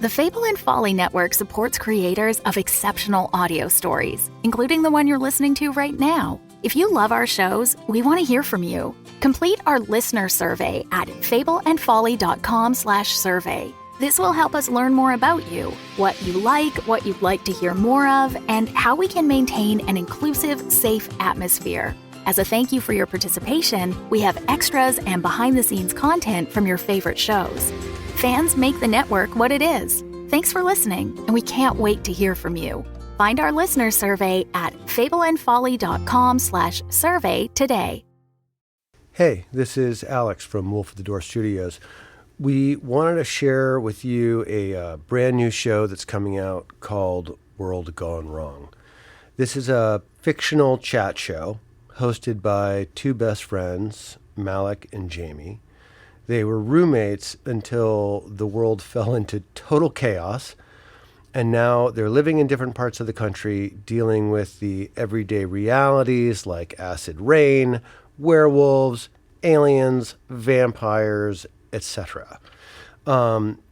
The Fable and Folly Network supports creators of exceptional audio stories, including the one you're listening to right now. If you love our shows, we want to hear from you. Complete our listener survey at fableandfolly.com/survey. This will help us learn more about you, what you like, what you'd like to hear more of, and how we can maintain an inclusive, safe atmosphere. As a thank you for your participation, we have extras and behind-the-scenes content from your favorite shows. Fans make the network what it is. Thanks for listening, and we can't wait to hear from you. Find our listener survey at fableandfolly.com/survey today. Hey, this is Alex from Wolf of the Door Studios. We wanted to share with you a brand new show that's coming out called World Gone Wrong. This is a fictional chat show hosted by two best friends, Malik and Jamie. They were roommates until the world fell into total chaos, and now they're living in different parts of the country dealing with the everyday realities like acid rain, werewolves, aliens, vampires, etc.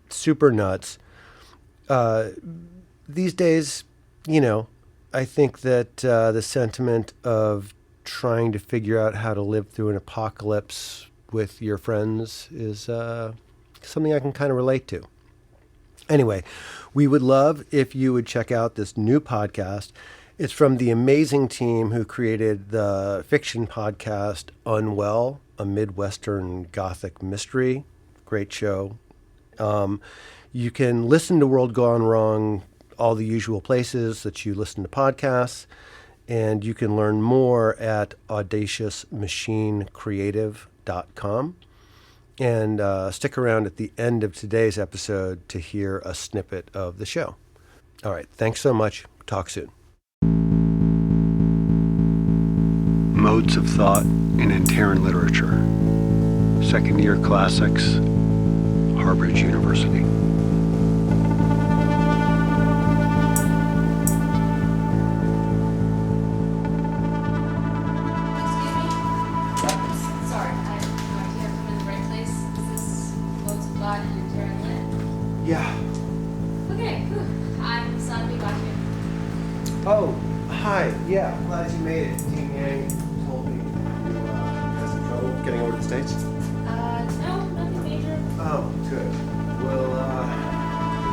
Super nuts. These days, I think that the sentiment of trying to figure out how to live through an apocalypse with your friends is something I can kind of relate to. Anyway, we would love if you would check out this new podcast. It's from the amazing team who created the fiction podcast Unwell, a Midwestern Gothic mystery. Great show. You can listen to World Gone Wrong all the usual places that you listen to podcasts, and you can learn more at audaciousmachinecreative.com. And stick around at the end of today's episode to hear a snippet of the show. All right, thanks so much. Talk soon. Modes of Thought in Antaran Literature. Second Year Classics, Harvard University. Yeah. Okay, I'm Saanvi Bhatia. Oh, hi. Yeah, glad you made it. Team Yang told me you had some trouble getting over to the States. No, nothing major. Oh, good. Well, we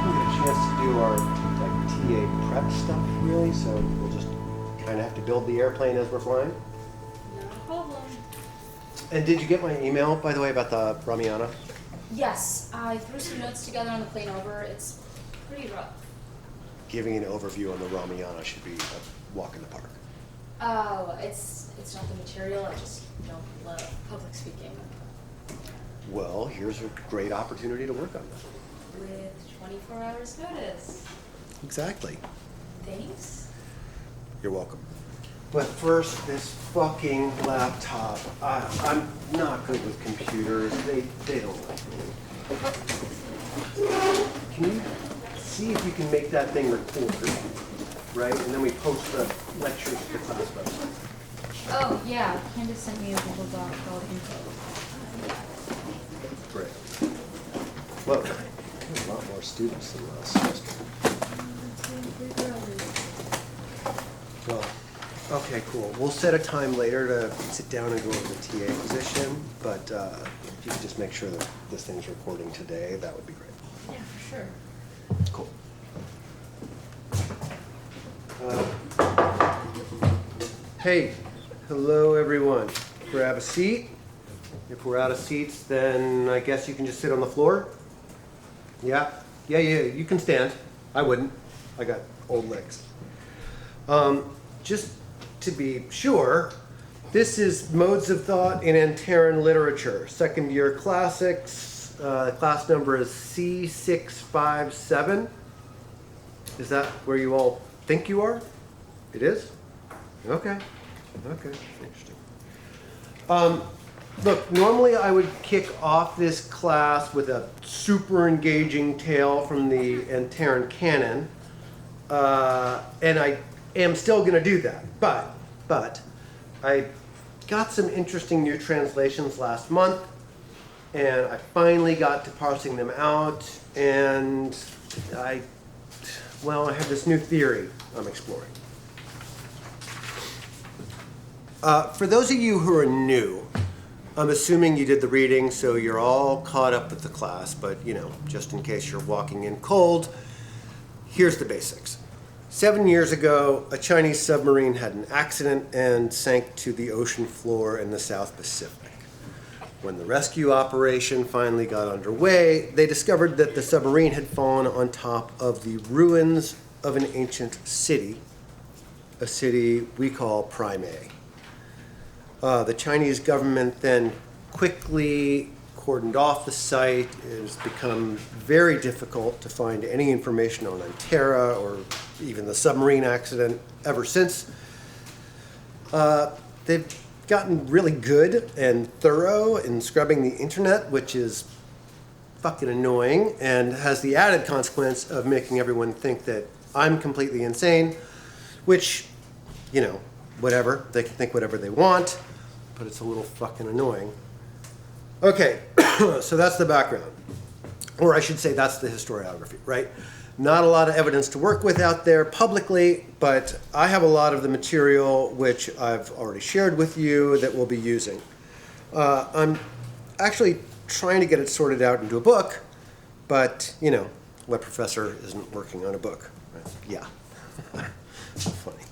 didn't get a chance to do our TA prep stuff, really, so we'll just kind of have to build the airplane as we're flying. No problem. And did you get my email, by the way, about the Ramayana? Yes, I threw some notes together on the plane over. It's pretty rough. Giving an overview on the Ramayana should be a walk in the park. Oh, it's not the material. I just don't love public speaking. Well, here's a great opportunity to work on that. With 24 hours notice. Exactly. Thanks. You're welcome. But first, this fucking laptop. I'm not good with computers. They don't like me. Can you see if you can make that thing record, right? And then we post the lectures to the class website. Oh, yeah. Candace sent me a Google Doc with all the info. Great. Well, there's a lot more students than last semester. Well, okay, cool. We'll set a time later to sit down and go over the TA position, but if you could just make sure that this thing's recording today, that would be great. Yeah, for sure. Cool. Hey, hello everyone. Grab a seat. If we're out of seats, then I guess you can just sit on the floor. Yeah, you can stand. I wouldn't. I got old legs. Just to be sure, this is Modes of Thought in Antaran Literature, second year classics. Class number is C657. Is that where you all think you are? It is? Okay, interesting. Look, normally I would kick off this class with a super engaging tale from the Antaran canon, and I am still going to do that, but I got some interesting new translations last month, and I finally got to parsing them out, and I have this new theory I'm exploring. For those of you who are new, I'm assuming you did the reading, so you're all caught up with the class, but just in case you're walking in cold, here's the basics. 7 years ago, a Chinese submarine had an accident and sank to the ocean floor in the South Pacific. When the rescue operation finally got underway, they discovered that the submarine had fallen on top of the ruins of an ancient city, a city we call Prime A. The Chinese government then quickly cordoned off the site. It has become very difficult to find any information on Antera or even the submarine accident ever since. They've gotten really good and thorough in scrubbing the internet, which is fucking annoying and has the added consequence of making everyone think that I'm completely insane, which, whatever. They can think whatever they want, but it's a little fucking annoying. Okay, so that's the background. Or I should say that's the historiography, right? Not a lot of evidence to work with out there publicly, but I have a lot of the material which I've already shared with you that we'll be using. I'm actually trying to get it sorted out into a book, but, what professor isn't working on a book? Yeah. Funny.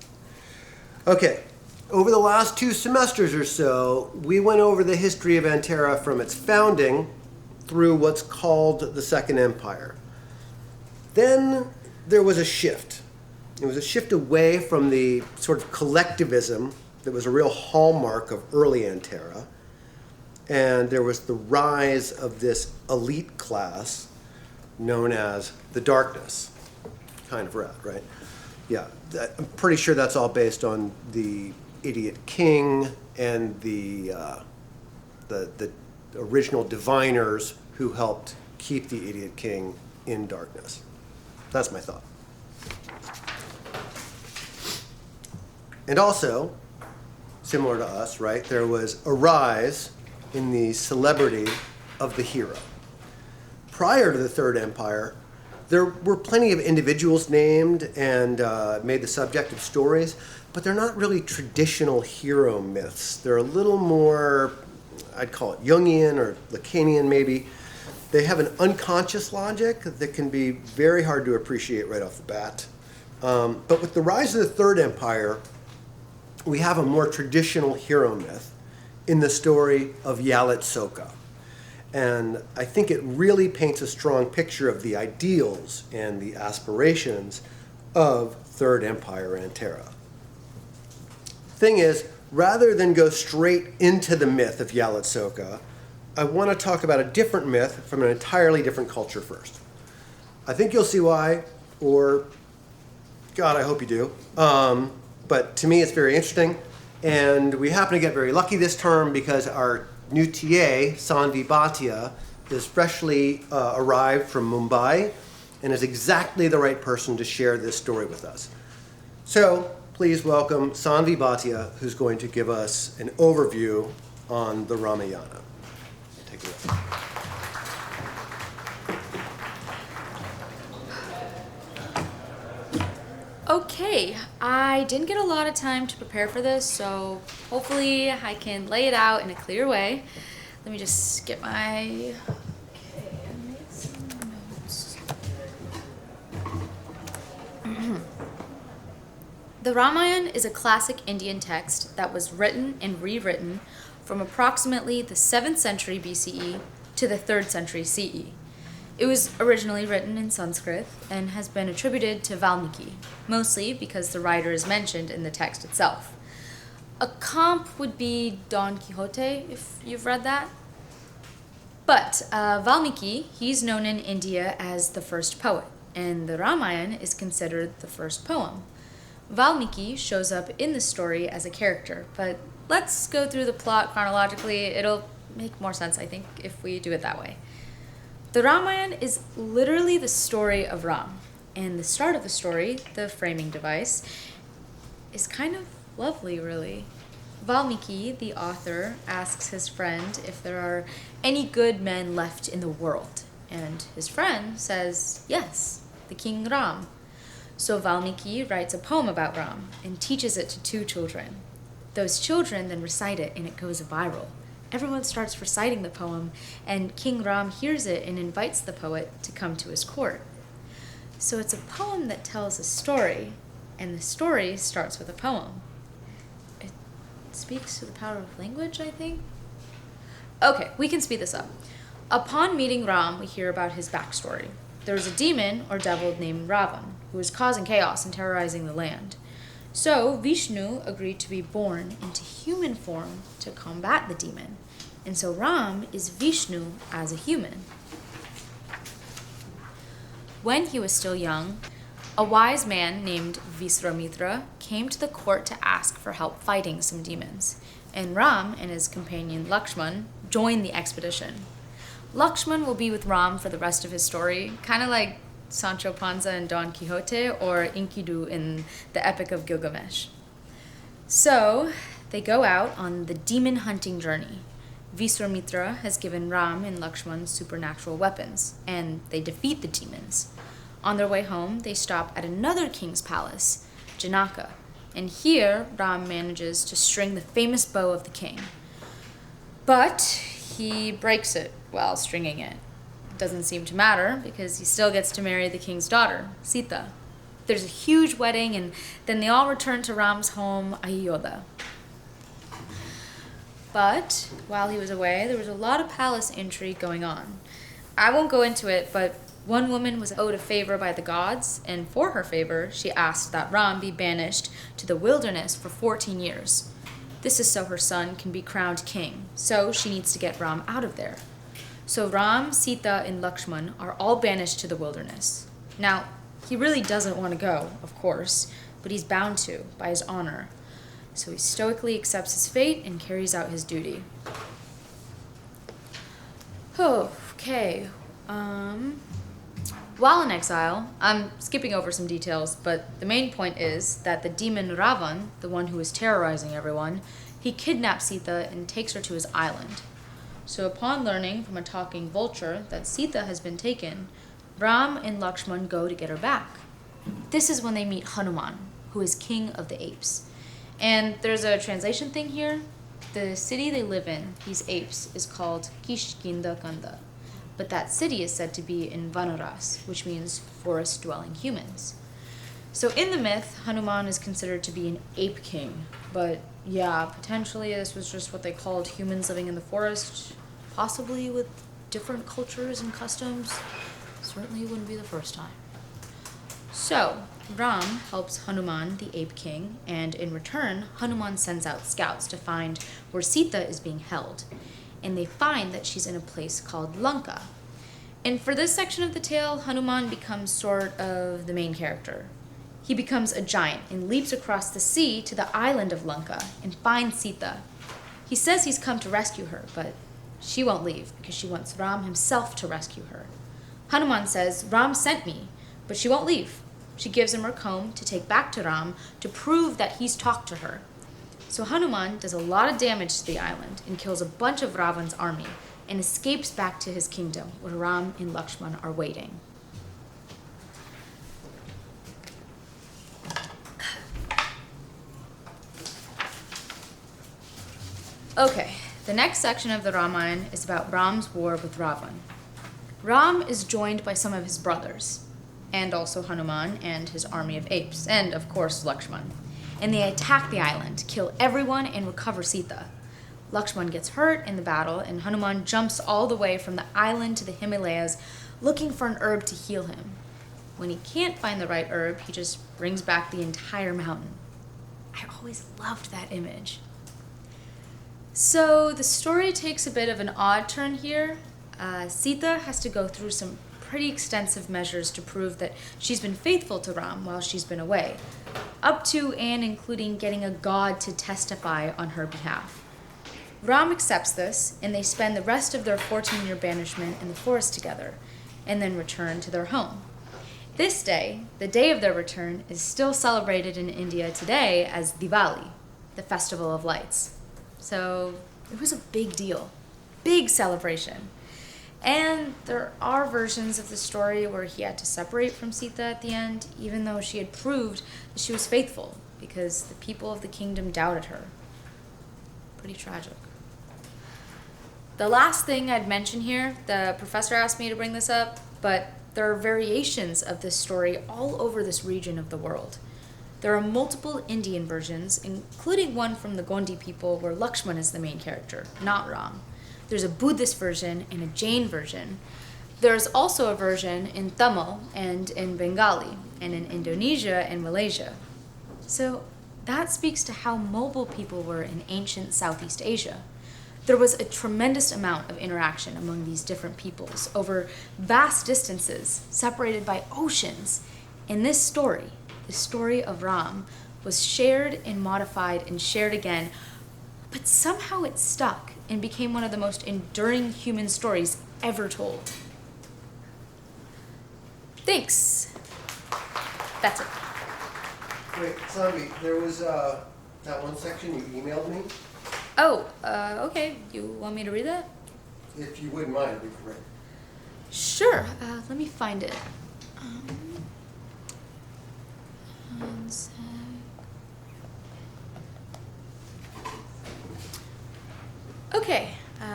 Okay, over the last 2 semesters or so, we went over the history of Antera from its founding through what's called the Second Empire. Then there was a shift. It was a shift away from the sort of collectivism that was a real hallmark of early Antera, and there was the rise of this elite class known as the Darkness. Kind of rad, right? Yeah, I'm pretty sure that's all based on the idiot king and the original diviners who helped keep the idiot king in darkness. That's my thought. And also, similar to us, right, there was a rise in the celebrity of the hero. Prior to the Third Empire, there were plenty of individuals named and made the subject of stories, but they're not really traditional hero myths. They're a little more, I'd call it Jungian or Lacanian maybe. They have an unconscious logic that can be very hard to appreciate right off the bat. But with the rise of the Third Empire, we have a more traditional hero myth in the story of Yalit Soka. And I think it really paints a strong picture of the ideals and the aspirations of Third Empire Antera. Thing is, rather than go straight into the myth of Yalit Soka, I want to talk about a different myth from an entirely different culture first. I think you'll see why, or God, I hope you do. But to me, it's very interesting. And we happen to get very lucky this term because our new TA, Saanvi Bhatia, is freshly arrived from Mumbai and is exactly the right person to share this story with us. So please welcome Saanvi Bhatia, who's going to give us an overview on the Ramayana. Take it away. Okay, I didn't get a lot of time to prepare for this, so hopefully I can lay it out in a clear way. Let me just get my... Okay, I made some notes. The Ramayana is a classic Indian text that was written and rewritten from approximately the 7th century BCE to the 3rd century CE. It was originally written in Sanskrit and has been attributed to Valmiki, mostly because the writer is mentioned in the text itself. A comp would be Don Quixote, if you've read that. But Valmiki, he's known in India as the first poet, and the Ramayana is considered the first poem. Valmiki shows up in the story as a character, but let's go through the plot chronologically. It'll make more sense, I think, if we do it that way. The Ramayana is literally the story of Ram, and the start of the story, the framing device, is kind of lovely, really. Valmiki, the author, asks his friend if there are any good men left in the world, And his friend says, yes, the King Ram. So Valmiki writes a poem about Ram and teaches it to 2 children. Those children then recite it and it goes viral. Everyone starts reciting the poem, and King Ram hears it and invites the poet to come to his court. So it's a poem that tells a story, and the story starts with a poem. It speaks to the power of language, I think? Okay, we can speed this up. Upon meeting Ram, we hear about his backstory. There was a demon or devil named Ravan who was causing chaos and terrorizing the land. So Vishnu agreed to be born into human form to combat the demon. And so Ram is Vishnu as a human. When he was still young, a wise man named Viswamitra came to the court to ask for help fighting some demons. And Ram and his companion Lakshman joined the expedition. Lakshman will be with Ram for the rest of his story, kind of like Sancho Panza in Don Quixote or Enkidu in the Epic of Gilgamesh. So they go out on the demon hunting journey. Viswamitra has given Ram and Lakshman supernatural weapons, and they defeat the demons. On their way home, they stop at another king's palace, Janaka, and here Ram manages to string the famous bow of the king. But he breaks it while stringing it. Doesn't seem to matter because he still gets to marry the king's daughter, Sita. There's a huge wedding, and then they all return to Ram's home, Ayodhya. But while he was away, there was a lot of palace intrigue going on. I won't go into it, but one woman was owed a favor by the gods, and for her favor, she asked that Ram be banished to the wilderness for 14 years. This is so her son can be crowned king, so she needs to get Ram out of there. So Ram, Sita, and Lakshman are all banished to the wilderness. Now, he really doesn't want to go, of course, but he's bound to, by his honor. So he stoically accepts his fate and carries out his duty. Okay. While in exile, I'm skipping over some details, but the main point is that the demon Ravan, the one who is terrorizing everyone, he kidnaps Sita and takes her to his island. So upon learning from a talking vulture that Sita has been taken, Ram and Lakshman go to get her back. This is when they meet Hanuman, who is king of the apes. And there's a translation thing here. The city they live in, these apes, is called Kishkinda. But that city is said to be in Vanaras, which means forest-dwelling humans. So in the myth, Hanuman is considered to be an ape king. But yeah, potentially this was just what they called humans living in the forest, possibly with different cultures and customs. Certainly wouldn't be the first time. So Ram helps Hanuman, the ape king, and in return, Hanuman sends out scouts to find where Sita is being held. And they find that she's in a place called Lanka. And for this section of the tale, Hanuman becomes sort of the main character. He becomes a giant and leaps across the sea to the island of Lanka and finds Sita. He says he's come to rescue her, but she won't leave because she wants Ram himself to rescue her. Hanuman says, Ram sent me, but she won't leave. She gives him her comb to take back to Ram to prove that he's talked to her. So Hanuman does a lot of damage to the island and kills a bunch of Ravan's army and escapes back to his kingdom where Ram and Lakshman are waiting. Okay, the next section of the Ramayana is about Ram's war with Ravan. Ram is joined by some of his brothers, and also Hanuman and his army of apes, and of course Lakshman. And they attack the island, kill everyone, and recover Sita. Lakshman gets hurt in the battle, and Hanuman jumps all the way from the island to the Himalayas looking for an herb to heal him. When he can't find the right herb, he just brings back the entire mountain. I always loved that image. So the story takes a bit of an odd turn here. Sita has to go through some pretty extensive measures to prove that she's been faithful to Ram while she's been away, up to and including getting a god to testify on her behalf. Ram accepts this, and they spend the rest of their 14-year banishment in the forest together, and then return to their home. This day, the day of their return, is still celebrated in India today as Diwali, the Festival of Lights. So it was a big deal, big celebration. And there are versions of the story where he had to separate from Sita at the end, even though she had proved that she was faithful, because the people of the kingdom doubted her. Pretty tragic. The last thing I'd mention here, the professor asked me to bring this up, but there are variations of this story all over this region of the world. There are multiple Indian versions, including one from the Gondi people where Lakshman is the main character, not Ram. There's a Buddhist version and a Jain version. There's also a version in Tamil and in Bengali, and in Indonesia and Malaysia. So that speaks to how mobile people were in ancient Southeast Asia. There was a tremendous amount of interaction among these different peoples over vast distances, separated by oceans. And this story, the story of Ram, was shared and modified and shared again, but somehow it stuck and became one of the most enduring human stories ever told. Thanks. That's it. Wait, Saanvi, there was that one section you emailed me. Oh, okay. You want me to read that? If you wouldn't mind, it'd be great. Sure. Let me find it. One sec. Okay.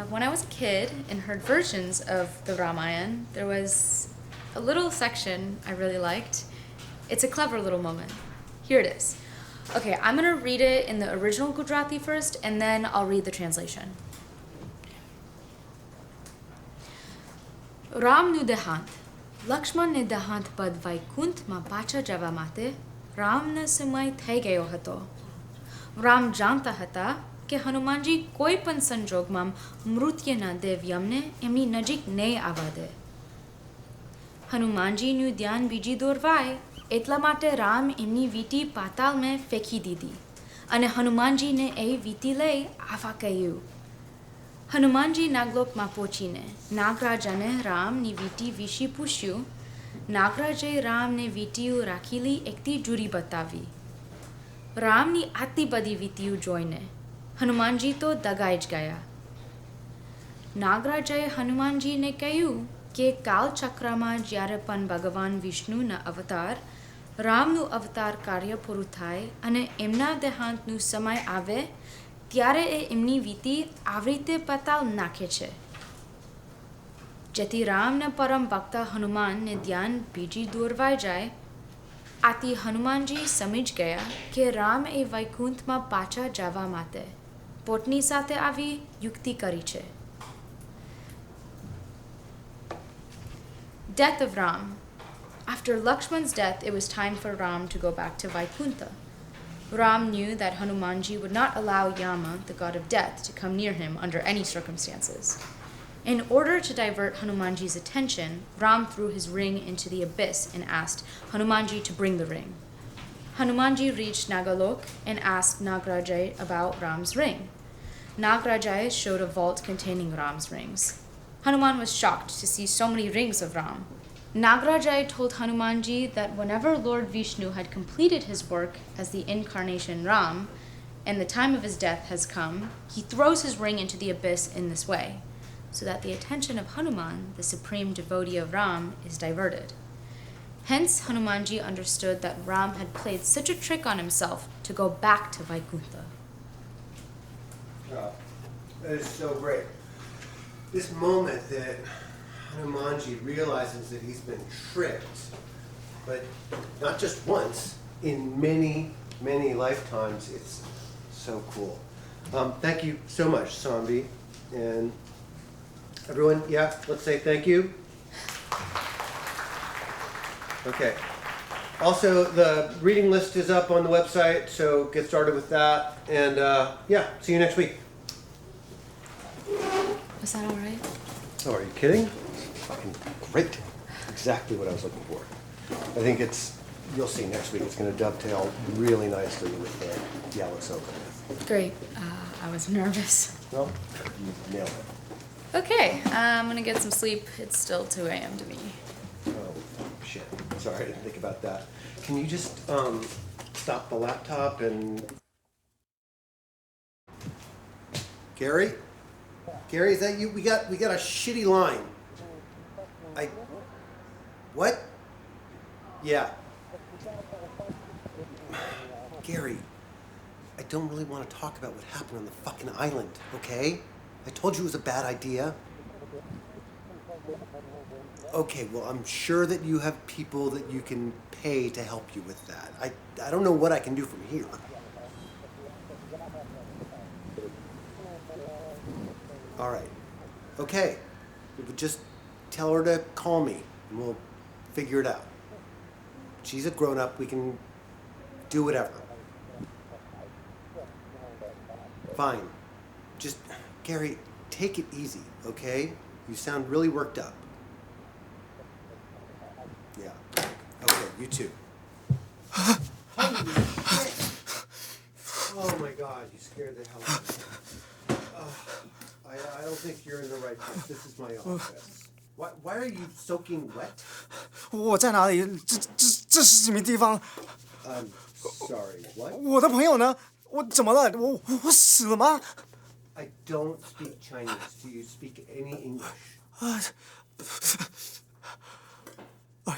When I was a kid and heard versions of the Ramayana, there was a little section I really liked. It's a clever little moment. Here it is. Okay, I'm going to read it in the original Gujarati first, and then I'll read the translation. Ram nu dehant. Lakshman ne dehant bad Vaikunt ma pacha java mate. Ram ne samay thai gayo હતો. Ram જાણતા હતા કે હનુમાનજી કોઈ પણ સંજોગમાં મૃત્યુના દેવ યમને એમની નજીક નહીં આવવા દે. હનુમાનજીનું ધ્યાન બીજી દોરવાય એટલા માટે રામ એમની વીંટી પાતાળમાં ફેંકી દીધી અને હનુમાનજીને એ વીંટી લઈ આવા કહ્યું. હનુમાનજી નાગલોકમાં પહોંચીને નાગરાજાને રામની વીંટી વિશે પૂછ્યું. નાગરાજે રામને વીંટીઓ રાખેલી એકટી જુરી બતાવી. રામની આટલી બધી વીંટીઓ જોઈને હનુમાનજી તો દગાઈ જ ગયા. નાગરાજાએ હનુમાનજીને કહ્યું કે કાલચક્રમાં જ્યારે પણ ભગવાન વિષ્ણુના અવતાર રામનું અવતાર કાર્ય પૂરું થાય અને એમના દેહાંતનું સમય આવે ત્યારે એ એમની વીંટી આવી રીતે પતાળ નાખે છે. જેથી રામના પરમ ભક્ત હનુમાનને ધ્યાન બીજી દોરવાઈ જાય. આથી હનુમાનજી સમજ ગયા કે રામ એ વૈકુંઠમાં પાછા જવા માટે પોતની સાથે આવી યુક્તિ કરી છે. Death of Ram. After Lakshman's death, it was time for Ram to go back to Vaikuntha. Ram knew that Hanumanji would not allow Yama, the god of death, to come near him under any circumstances. In order to divert Hanumanji's attention, Ram threw his ring into the abyss and asked Hanumanji to bring the ring. Hanumanji reached Nagalok and asked Nagrajai about Ram's ring. Nagrajai showed a vault containing Ram's rings. Hanuman was shocked to see so many rings of Ram. Nagrajai told Hanumanji that whenever Lord Vishnu had completed his work as the incarnation Ram, and the time of his death has come, he throws his ring into the abyss in this way, so that the attention of Hanuman, the supreme devotee of Ram, is diverted. Hence, Hanumanji understood that Ram had played such a trick on himself to go back to Vaikuntha. Oh, that is so great. This moment that Hanumanji realizes that he's been tricked, but not just once, in many, many lifetimes, it's so cool. Thank you so much, Saanvi. And everyone, yeah, let's say thank you. Okay. Also, the reading list is up on the website, so get started with that. And yeah, see you next week. Was that all right? Oh, are you kidding? Fucking great. Exactly what I was looking for. I think you'll see next week, it's going to dovetail really nicely with the Alex open. Great. I was nervous. Well, you nailed it. Okay, I'm gonna get some sleep. It's still 2 a.m. to me. Oh, shit. Sorry, I didn't think about that. Can you just stop the laptop and... Gary? Gary, is that you? We got a shitty line. What? Yeah. Gary, I don't really want to talk about what happened on the fucking island, okay? I told you it was a bad idea. Okay, well, I'm sure that you have people that you can pay to help you with that. I don't know what I can do from here. All right. Okay. Just tell her to call me and we'll figure it out. She's a grown-up. We can do whatever. Fine. Just, Gary, take it easy, okay? You sound really worked up. Yeah. Okay, you too. Holy shit! Oh my God, you scared the hell out of me. I don't think you're in the right place. This is my office. Why are you soaking wet? 我在哪里？这是什么地方？ I'm sorry, what? 我的朋友呢？我怎么了？我死了吗？ I don't speak Chinese. Do you speak any English? Are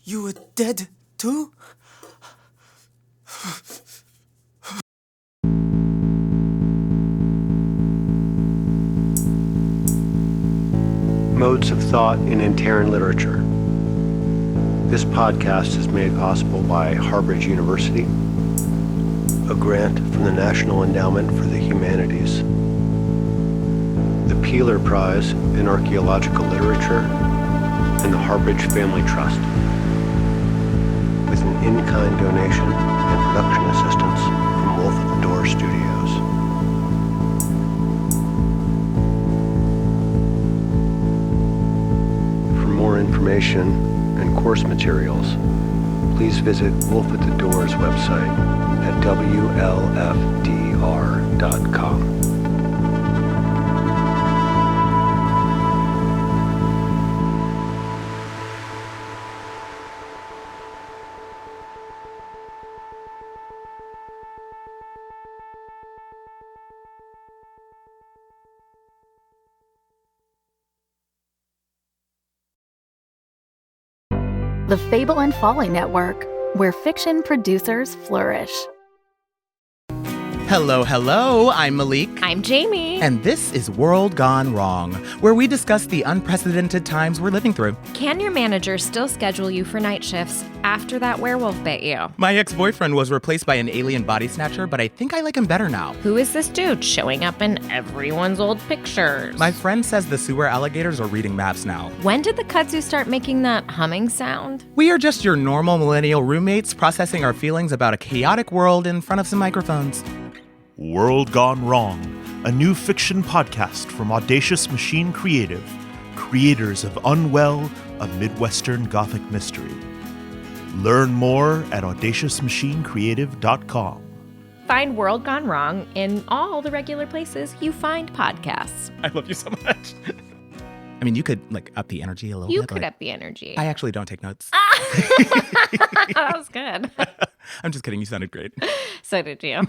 you dead too? Modes of Thought in Antaran Literature. This podcast is made possible by Harvard University, a grant from the National Endowment for the Humanities, the Peeler Prize in Archaeological Literature, and the Harbridge Family Trust, with an in-kind donation and production assistance from Wolf at the Door Studios. For more information and course materials, please visit Wolf at the Door's website at wlfdr.com. The Fable and Folly Network, where fiction producers flourish. Hello, hello, I'm Malik. I'm Jamie. And this is World Gone Wrong, where we discuss the unprecedented times we're living through. Can your manager still schedule you for night shifts after that werewolf bit you? My ex-boyfriend was replaced by an alien body snatcher, but I think I like him better now. Who is this dude showing up in everyone's old pictures? My friend says the sewer alligators are reading maps now. When did the kudzu start making that humming sound? We are just your normal millennial roommates processing our feelings about a chaotic world in front of some microphones. World Gone Wrong, a new fiction podcast from Audacious Machine Creative, creators of Unwell, a Midwestern Gothic mystery. Learn more at audaciousmachinecreative.com. Find World Gone Wrong in all the regular places you find podcasts. I love you so much. I mean, you could up the energy a little bit. You could up the energy. I actually don't take notes. That was good. I'm just kidding. You sounded great. So did you.